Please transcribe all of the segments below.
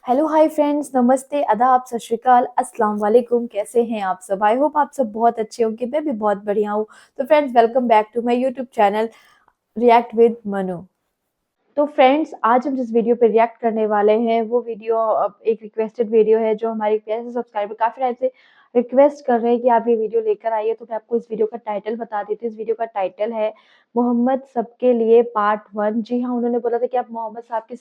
Hello hi friends, नमस्ते, आदाब, सत श्री अकाल, अस्सलाम वालेकुम। कैसे हैं आप सब? आई होप आप सब बहुत अच्छे होंगे। मैं भी बहुत बढ़िया हूँ। तो friends, welcome back to my YouTube channel react with Manu. तो फ्रेंड्स, आज हम जिस वीडियो पे रिएक्ट करने वाले हैं वो वीडियो एक रिक्वेस्टेड वीडियो है जो हमारे प्यारे से सब्सक्राइबर काफ़ी टाइम से रिक्वेस्ट कर रहे हैं कि आप ये वीडियो लेकर आइए। तो मैं आपको इस वीडियो का टाइटल बता देती हूँ। इस वीडियो का टाइटल है मोहम्मद सबके लिए पार्ट 1। जी हाँ, उन्होंने बोला था कि आप मोहम्मद साहब की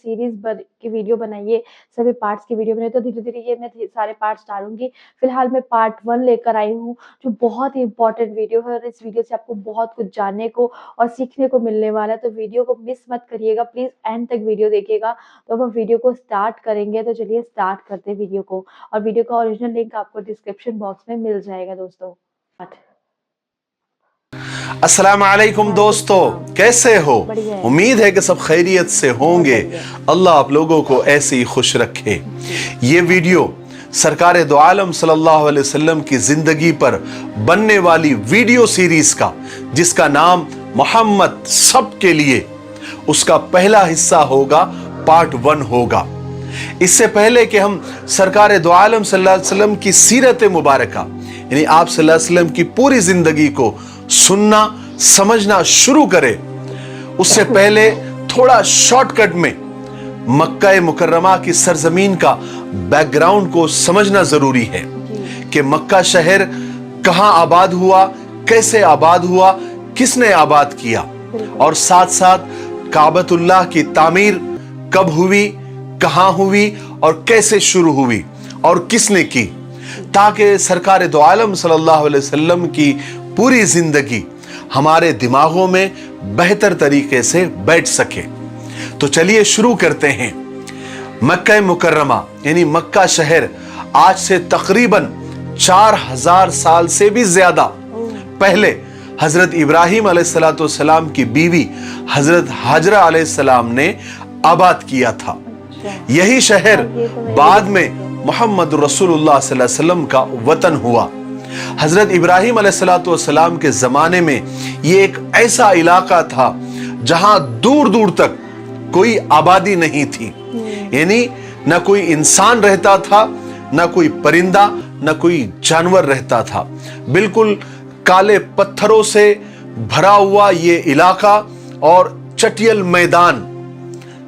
की वीडियो बनाइए, सभी पार्ट्स की वीडियो बनाइए। तो धीरे-धीरे ये मैं सारे पार्ट्स डालूँगी। फिलहाल मैं पार्ट 1 लेकर आई हूँ, जो बहुत ही इम्पोर्टेंट वीडियो है और इस वीडियो से आपको बहुत कुछ जानने को और सीखने को मिलने वाला है। तो वीडियो को मिस मत करिएगा, प्लीज़ एंड तक वीडियो देखिएगा। तो अब हम वीडियो को स्टार्ट करेंगे। तो चलिए स्टार्ट करते हैं वीडियो को, और वीडियो का ओरिजिनल लिंक आपको डिस्क्रिप्शन बॉक्स में मिल जाएगा दोस्तों। अस्सलाम वालेकुम दोस्तों, कैसे हो? उम्मीद है कि सब खैरियत से होंगे। अल्लाह आप लोगों को ऐसे ही खुश रखे। ये वीडियो सरकार दो आलम सल्लल्लाहु अलैहि वसल्लम की जिंदगी पर बनने वाली वीडियो सीरीज का, जिसका नाम मोहम्मद सब के लिए, उसका पहला हिस्सा होगा, पार्ट 1 होगा। इससे पहले कि हम सरकार दो आलम सल्लल्लाहु अलैहि वसल्लम की सीरत मुबारका, यानी आप सल्लल्लाहु अलैहि वसल्लम की पूरी जिंदगी को सुनना समझना शुरू करें, उससे पहले थोड़ा शॉर्टकट में मक्का मुकर्रमा की सरजमीन का बैकग्राउंड को समझना जरूरी है कि मक्का शहर कहां आबाद हुआ, कैसे आबाद हुआ, किसने आबाद किया, और साथ साथ काबतुल्लाह की तामीर कब हुई, कहां हुई और कैसे शुरू हुई और किसने की, ताकि सरकार दो आलम सल्लल्लाहु अलैहि वसल्लम की पूरी जिंदगी हमारे दिमागों में बेहतर तरीके से बैठ सके। तो चलिए शुरू करते हैं। मक्का मुकर्रमा यानी मक्का शहर आज से तकरीबन 4000 साल से भी ज्यादा पहले हजरत इब्राहिम अलैहिस्सलाम की बीवी हजरत हाजरा अलैहिस्सलाम ने आबाद किया था। यही शहर बाद में मोहम्मद रसूलुल्लाह सल्लल्लाहु अलैहि वसल्लम का वतन हुआ। हजरत इब्राहिम अलैहिस्सलाम के जमाने में ये एक ऐसा इलाका था जहां दूर दूर तक कोई आबादी नहीं थी, यानी न कोई इंसान रहता था, न कोई परिंदा, न कोई जानवर रहता था। बिल्कुल काले पत्थरों से भरा हुआ ये इलाका और चटियल मैदान,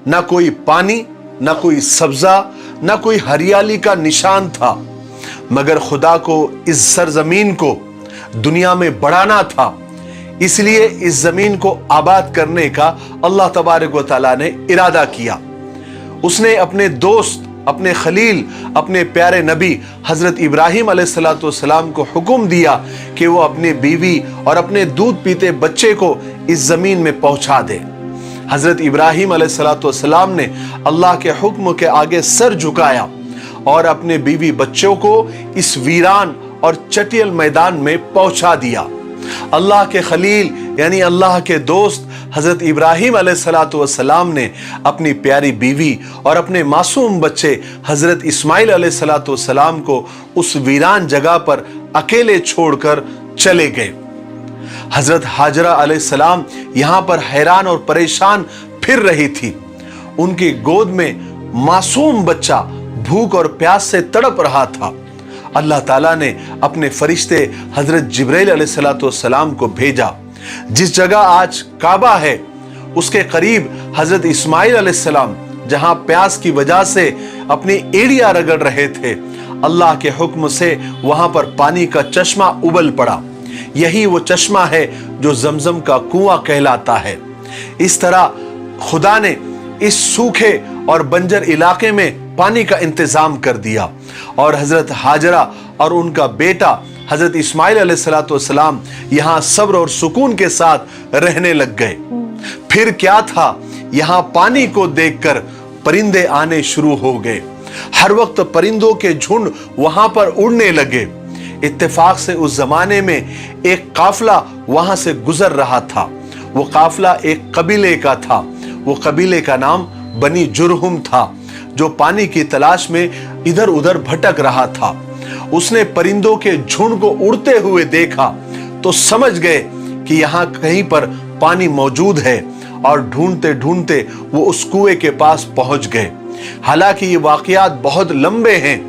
न कोई पानी, न कोई सब्जा, न कोई हरियाली का निशान था। मगर खुदा को इस सरजमीन को दुनिया में बढ़ाना था, इसलिए इस जमीन को आबाद करने का अल्लाह तबारक व तआला ने इरादा किया। उसने अपने दोस्त, अपने खलील, अपने प्यारे नबी हजरत इब्राहिम अलैहिस्सलाम को हुक्म दिया कि वो अपनी बीवी और अपने दूध पीते बच्चे को इस जमीन में पहुंचा दे। हजरत इब्राहिम अलैहिस्सलाम ने अल्लाह के हुक्म के आगे सर झुकाया और अपने बीवी बच्चों को इस वीरान और चटियल मैदान में पहुंचा दिया। अल्लाह के खलील यानी अल्लाह के दोस्त हजरत इब्राहिम अलैहिस्सलाम ने अपनी प्यारी बीवी और अपने मासूम बच्चे हजरत इस्माइल अलैहिस्सलाम को उस वीरान जगह पर अकेले छोड़कर चले गए। हजरत हाजरा अलैहिस्सलाम यहां पर हैरान और परेशान फिर रही थी। उनकी गोद में मासूम बच्चा भूख और प्यास से तड़प रहा था। अल्लाह ताला ने अपने फरिश्ते हजरत जिब्राइल अलैहिस्सलाम को भेजा। जिस जगह आज काबा है उसके करीब हजरत इस्माइल अलैहिस्सलाम जहां प्यास की वजह से अपनी एड़ियां रगड़ रहे थे, अल्लाह के हुक्म से वहां पर पानी का चश्मा उबल पड़ा। यही वो चश्मा है जो जमजम का कुआं कहलाता है। इस तरह खुदा ने इस सूखे और बंजर इलाके में पानी का इंतजाम कर दिया और हजरत हाजरा और उनका बेटा हजरत इस्माइल अलैहिस्सलाम यहां सब्र और सुकून के साथ रहने लग गए। फिर क्या था, यहां पानी को देखकर परिंदे आने शुरू हो गए। हर वक्त परिंदों के झुंड वहां पर उड़ने लगे। इत्तेफाक से उस जमाने में एक काफिला वहां से गुजर रहा था। वो काफिला एक कबीले का था। वो कबीले का नाम बनी जुरहुम था, जो पानी की तलाश में इधर उधर भटक रहा था। उसने परिंदों के झुंड को उड़ते हुए देखा तो समझ गए कि यहाँ कहीं पर पानी मौजूद है, और ढूंढते ढूंढते वो उस कुएं के पास पहुंच गए। हालांकि ये वाकयात बहुत लंबे हैं,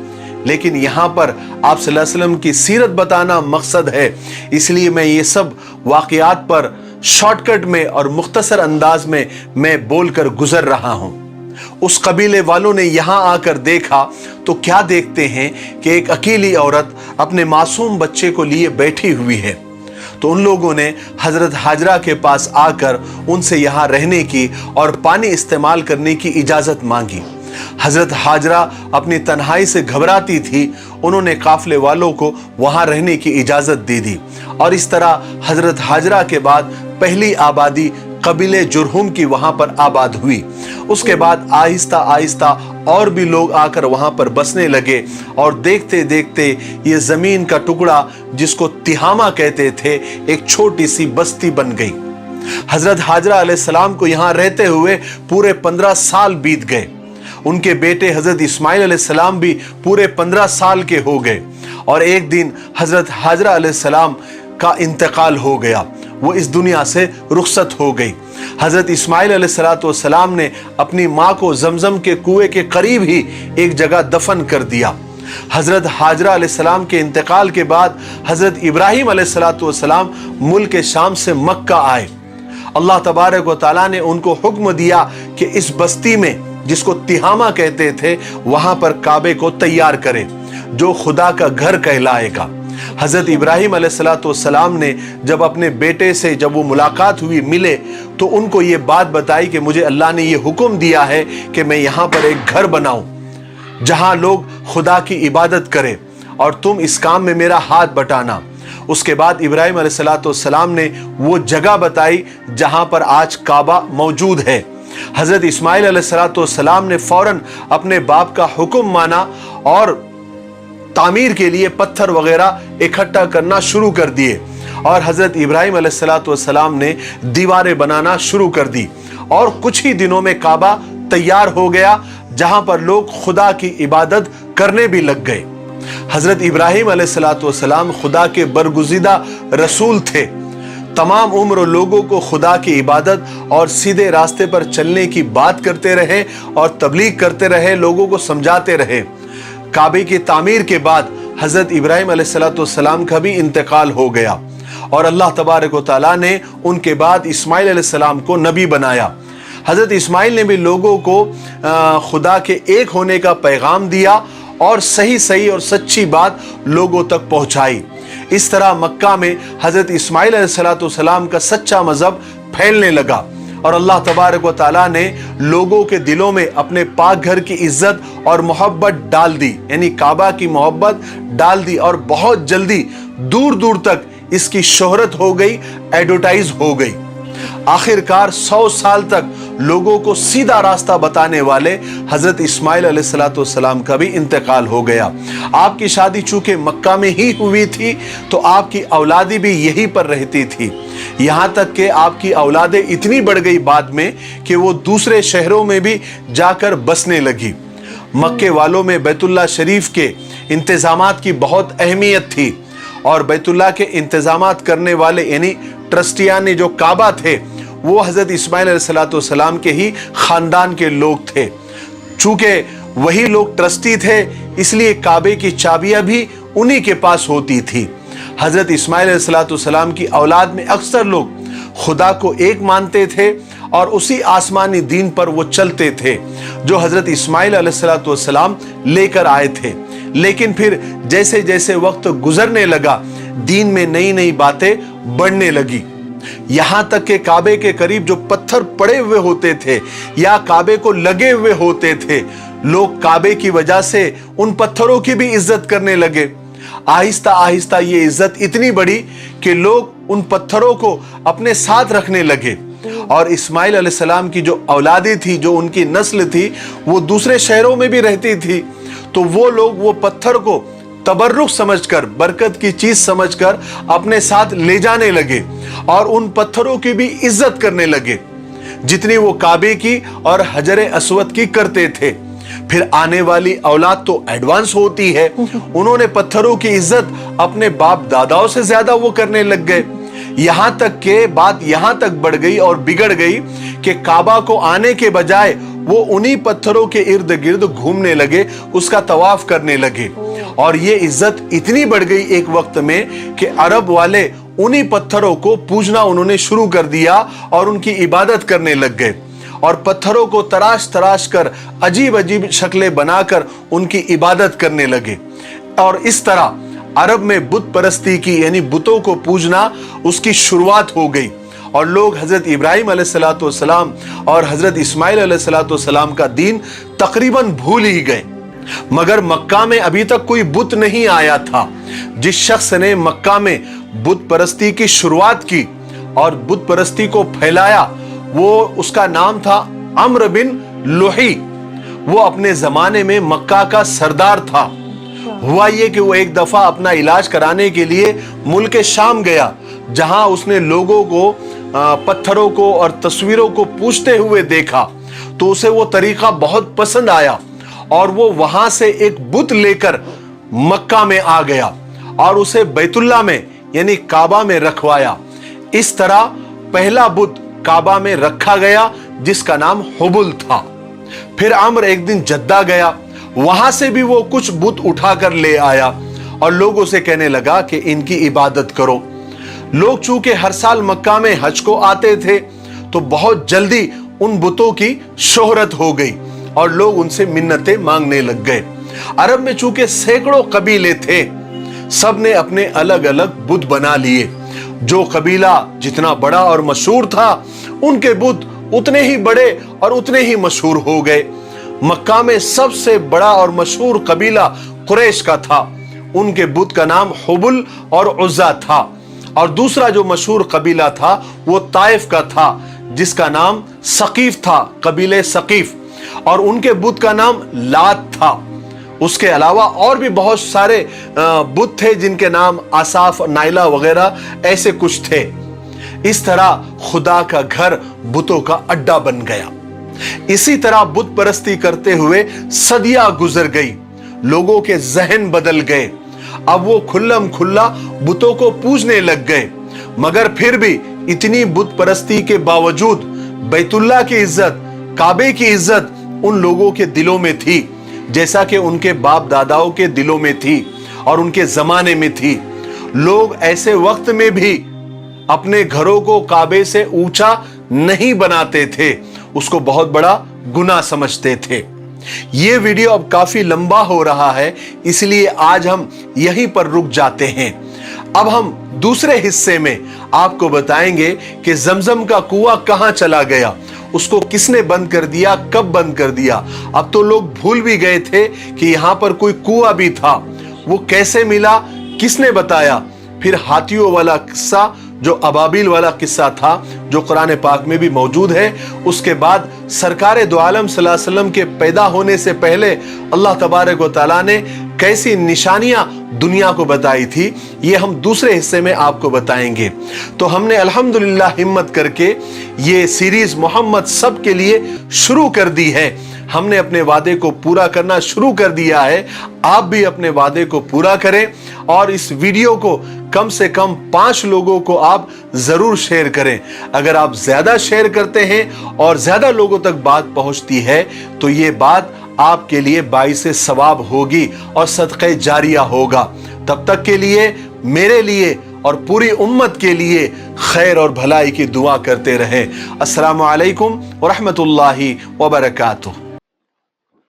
लेकिन यहाँ पर आप सल्लल्लाहु अलैहि वसल्लम की सीरत बताना मकसद है, इसलिए मैं ये सब वाकयात पर शॉर्टकट में और मुख्तसर अंदाज में मैं बोलकर गुजर रहा हूँ। उस कबीले वालों ने यहाँ आकर देखा तो क्या देखते हैं कि एक अकेली औरत अपने मासूम बच्चे को लिए बैठी हुई है। तो उन लोगों ने हजरत हाजरा के पास आकर उनसे यहाँ रहने की और पानी इस्तेमाल करने की इजाजत मांगी। हजरत हाजरा अपनी तन्हाई से घबराती थी, उन्होंने काफले वालों को वहां रहने की इजाजत दे दी और इस तरह हजरत हाजरा के बाद पहली आबादी कबीले जुरहुम की वहां पर आबाद हुई। उसके बाद आहिस्ता आहिस्ता और भी लोग आकर वहां पर बसने लगे और देखते देखते ये जमीन का टुकड़ा जिसको तिहामा कहते थे, एक छोटी सी बस्ती बन गई। हजरत हाजरा अलैहिस्सलाम को यहाँ रहते हुए पूरे 15 साल बीत गए। उनके बेटे हजरत इस्माइल अलैहिस्सलाम भी पूरे 15 साल के हो गए और एक दिन हजरत हाजरा अलैहिस्सलाम का इंतकाल हो गया, वो इस दुनिया से रुखसत हो गई। हजरत इस्माइल अलैहिस्सलाम ने अपनी माँ को जमजम के कुएं के करीब ही एक जगह दफन कर दिया। हजरत हाजरा अलैहिस्सलाम के इंतकाल के बाद हजरत इब्राहिम अलैहिस्सलाम मुल्क शाम से मक्का आए। अल्लाह तबारक व तआला ने उनको हुक्म दिया कि इस बस्ती में, जिसको तिहामा कहते थे, वहां पर काबे को तैयार करें, जो खुदा का घर कहलाएगा। हजरत इब्राहिम अलैहिस्सलाम ने जब अपने बेटे से जब वो मुलाकात हुई, मिले, तो उनको ये बात बताई कि मुझे अल्लाह ने ये हुक्म दिया है कि मैं यहाँ पर एक घर बनाऊं जहां लोग खुदा की इबादत करें और तुम इस काम में मेरा हाथ बटाना। उसके बाद इब्राहिम अलैहिस्सलाम ने वो जगह बताई जहां पर आज काबा मौजूद है। हजरत इस्माइल अलैहिस्सलाम ने फौरन अपने बाप का हुक्म माना और तामीर के लिए पत्थर वगैरह इकट्ठा करना शुरू कर दिए और हजरत इब्राहिम अलैहिस्सलाम ने दीवारें बनाना शुरू कर दी और कुछ ही दिनों में काबा तैयार हो गया, जहां पर लोग खुदा की इबादत करने भी लग गए। हजरत इब्राहिम अलैहिस्सलाम खुदा के बरगुज़ीदा रसूल थे। तमाम उम्र लोगों को खुदा की इबादत और सीधे रास्ते पर चलने की बात करते रहे और तबलीग करते रहे, लोगों को समझाते रहे। काबे की तामीर के बाद हजरत इब्राहिम अलैहिस्सलाम का भी इंतकाल हो गया और अल्लाह तबारक व तआला ने उनके बाद इस्माइल अलैहिस्सलाम को नबी बनाया। हजरत इस्माइल ने भी लोगों को खुदा के एक होने का पैगाम दिया और सही सही और सच्ची बात लोगों तक पहुंचाई। इस तरह मक्का में हजरत इस्माइल अलैहिस्सलाम का सच्चा मजहब फैलने लगा और अल्लाह तबारक व तआला ने लोगों के दिलों में अपने पाक घर की इज्जत और मोहब्बत डाल दी, यानी काबा की मोहब्बत डाल दी और बहुत जल्दी दूर दूर तक इसकी शोहरत हो गई, एडवर्टाइज हो गई। आखिरकार 100 साल तक लोगों को सीधा रास्ता बताने वाले हजरत इस्माइल अलैहिस्सलाम का भी इंतकाल हो गया। आपकी शादी चूंकि मक्का में ही हुई थी तो आपकी औलादी भी यहीं पर रहती थी, यहाँ तक कि आपकी औलादें इतनी बढ़ गई बाद में कि वो दूसरे शहरों में भी जाकर बसने लगी। मक्के वालों में बैतुल्लाह शरीफ के इंतजामात की बहुत अहमियत थी और बैतुल्लाह के इंतजामात करने वाले यानी ट्रस्टियान जो काबा थे वो हजरत इस्माइल अलैहिस्सलाम के ही खानदान के लोग थे। चूंकि वही लोग ट्रस्टी थे इसलिए काबे की चाबियां भी उन्हीं के पास होती थी। हजरत इस्माइल अलैहिस्सलाम की औलाद में अक्सर लोग खुदा को एक मानते थे और उसी आसमानी दीन पर वो चलते थे जो हजरत इस्माइल अलैहिस्सलाम लेकर आए थे। लेकिन फिर जैसे जैसे वक्त गुजरने लगा दीन में नई नई बातें बढ़ने लगी, यहां तक कि काबे के करीब जो पत्थर पड़े हुए होते थे या काबे को लगे हुए होते थे, लोग काबे की वजह से उन पत्थरों की भी इज्जत करने लगे। आहिस्ता आहिस्ता ये इज्जत इतनी बढ़ी कि लोग उन पत्थरों को अपने साथ रखने लगे और इस्माइल अलैहिस्सलाम की जो औलादी थी, जो उनकी नस्ल थी, वो दूसरे शहरों में भी रहती थी। तो वो लोग वो पत्थर को तबर्रुक समझकर, बरकत की चीज समझकर अपने साथ ले जाने लगे और उन पत्थरों की भी इज्जत करने लगे जितनी वो काबे की और हजरे अस्वद की करते थे। फिर आने वाली औलाद तो एडवांस होती है, उन्होंने पत्थरों की इज्जत अपने बाप दादाओं से ज्यादा वो करने लग गए। यहां तक के बात यहां तक बढ़ गई और बिगड़ गई कि काबा को आने के बजाय वो उन्हीं पत्थरों के इर्द गिर्द घूमने लगे, उसका तवाफ करने लगे। और ये इज्जत इतनी बढ़ गई एक वक्त में कि अरब वाले उन्हीं पत्थरों को पूजना उन्होंने शुरू कर दिया और उनकी इबादत करने लग गए, और पत्थरों को तराश तराश कर अजीब अजीब शक्लें बनाकर उनकी इबादत करने लगे। और इस तरह अरब में बुत परस्ती की, यानी बुतों को पूजना, उसकी शुरुआत हो गई। और लोग हजरत इब्राहिम अलैहिस्सलाम और हजरत इस्माइल अलैहिस्सलाम का दीन तकरीबन भूल ही गए। मगर मक्का में अभी तक कोई बुत नहीं आया था। जिस शख्स ने मक्का में बुत परस्ती की शुरुआत की और बुत परस्ती को फैलाया, वो उसका नाम था अम्र बिन लुही। वो अपने जमाने में मक्का का सरदार था। हुआ ये कि वो एक दफा अपना इलाज कराने के लिए मुल्क शाम गया, जहां उसने लोगों को पत्थरों को और तस्वीरों को पूछते हुए देखा। तो उसे वो तरीका बहुत पसंद आया और वो वहां से एक बुत लेकर मक्का में आ गया और उसे बैतुल्ला में, यानी काबा में रखवाया। इस तरह पहला बुत काबा में रखा गया, जिसका नाम हुबुल था। फिर अम्र एक दिन जद्दा गया, वहां से भी वो कुछ बुत उठाकर ले आया और लोगों से कहने लगा कि इनकी इबादत करो। लोग चूंकि हर साल मक्का में हज को आते थे, तो बहुत जल्दी उन बुतों की शोहरत हो गई और लोग उनसे मिन्नतें मांगने लग गए। अरब में चूंकि सैकड़ों कबीले थे, सब ने अपने अलग अलग बुत बना लिए। जो कबीला जितना बड़ा और मशहूर था, उनके बुत उतने ही बड़े और उतने ही मशहूर हो गए। मक्का में सबसे बड़ा और मशहूर कबीला कुरैश का था। उनके बुत का नाम हुबुल और उज़्ज़ा था। और दूसरा जो मशहूर कबीला था वो ताइफ का था, जिसका नाम सकीफ था, कबीले सकीफ, और उनके बुत का नाम लात था। उसके अलावा और भी बहुत सारे बुत थे जिनके नाम आसाफ, नाइला वगैरह ऐसे कुछ थे। इस तरह खुदा का घर बुतों का अड्डा बन गया। इसी तरह बुत परस्ती करते हुए सदियां गुजर गई, लोगों के जहन बदल गए। अब वो खुल्लम खुल्ला बुतों को पूजने लग गए। मगर फिर भी इतनी बुत परस्ती के बावजूद बैतुल्ला की इज्जत, काबे की इज्जत उन लोगों के दिलों में थी, जैसा कि उनके बाप दादाओं के दिलों में थी और उनके जमाने में थी। लोग ऐसे वक्त में भी अपने घरों को काबे से ऊंचा नहीं बनाते थे, उसको बहुत बड़ा गुनाह समझते थे। ये वीडियो अब काफी लंबा हो रहा है, इसलिए आज हम यहीं पर रुक जाते हैं। अब हम दूसरे हिस्से में आपको बताएंगे कि जमजम का कुआं कहां चला गया, उसको किसने बंद कर दिया, कब बंद कर दिया। अब तो लोग भूल भी गए थे कि यहां पर कोई कुआं भी था। वो कैसे मिला, किसने बताया। फिर हाथियों वाला किस्सा, जो अबाबिल वाला किस्सा था, जो कुरान पाक में भी मौजूद है। उसके बाद सरकार दो आलम सल्लल्लाहु अलैहि वसल्लम के पैदा होने से पहले अल्लाह तबारक व तआला ने कैसी निशानियां दुनिया को बताई थी, ये हम दूसरे हिस्से में आपको बताएंगे। तो हमने अल्हम्दुलिल्लाह हिम्मत करके ये सीरीज मोहम्मद सब के लिए शुरू कर दी है। हमने अपने वादे को पूरा करना शुरू कर दिया है। आप भी अपने वादे को पूरा करें और इस वीडियो को कम से कम 5 लोगों को आप जरूर शेयर करें। अगर आप ज्यादा शेयर करते हैं और ज्यादा लोगों तक बात पहुंचती है, तो ये बात आपके लिए बाइसे सवाब होगी और सदक़े जारिया होगा। तब तक के लिए मेरे लिए और पूरी उम्मत के लिए खैर और भलाई की दुआ करते रहें। अस्सलामु अलैकुम व रहमतुल्लाहि व बरकातुहू।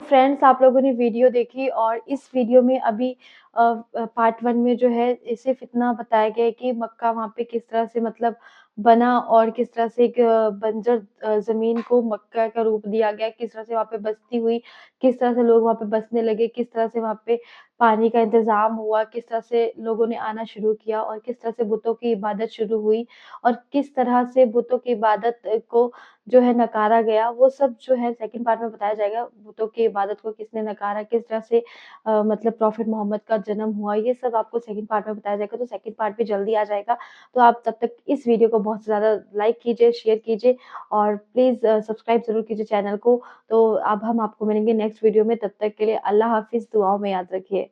फ्रेंड्स, आप लोगों ने वीडियो देखी और इस वीडियो में अभी पार्ट 1 में जो है सिर्फ इतना बताया गया है कि मक्का वहाँ पे किस तरह से मतलब बना और किस तरह से एक बंजर ज़मीन को मक्का का रूप दिया गया, किस तरह से वहाँ पे बस्ती हुई, किस तरह से लोग वहाँ पे बसने लगे, किस तरह से वहाँ पे पानी का इंतज़ाम हुआ, किस तरह से लोगों ने आना शुरू किया और किस तरह से बुतों की इबादत शुरू हुई और किस तरह से बुतों की इबादत को जो है नकारा गया, वो सब जो है सेकंड पार्ट में बताया जाएगा। बुतों की इबादत को किसने नकारा, किस तरह से मतलब प्रॉफिट मोहम्मद का जन्म हुआ, ये सब आपको सेकंड पार्ट में बताया जाएगा। तो सेकंड पार्ट भी जल्दी आ जाएगा। तो आप तब तक इस वीडियो को बहुत ज़्यादा लाइक कीजिए, शेयर कीजिए और प्लीज़ सब्सक्राइब ज़रूर कीजिए चैनल को। तो अब हम आपको मिलेंगे नेक्स्ट वीडियो में, तब तक के लिए अल्लाह हाफ़िज़, दुआओं में याद रखिए।